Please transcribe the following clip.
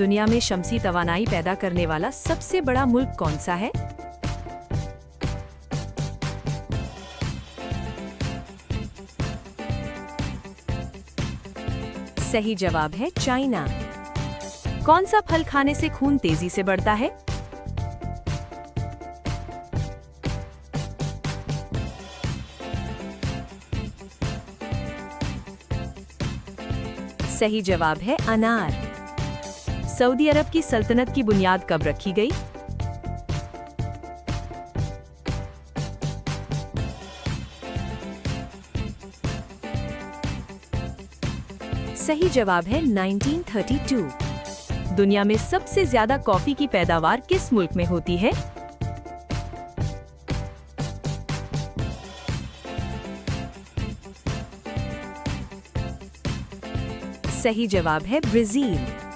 दुनिया में शमसी तवानाई पैदा करने वाला सबसे बड़ा मुल्क कौन सा है? सही जवाब है चाइना। कौन सा फल खाने से खून तेजी से बढ़ता है? सही जवाब है अनार। सऊदी अरब की सल्तनत की बुनियाद कब रखी गई? सही जवाब है 1932। दुनिया में सबसे ज्यादा कॉफी की पैदावार किस मुल्क में होती है? सही जवाब है ब्राजील।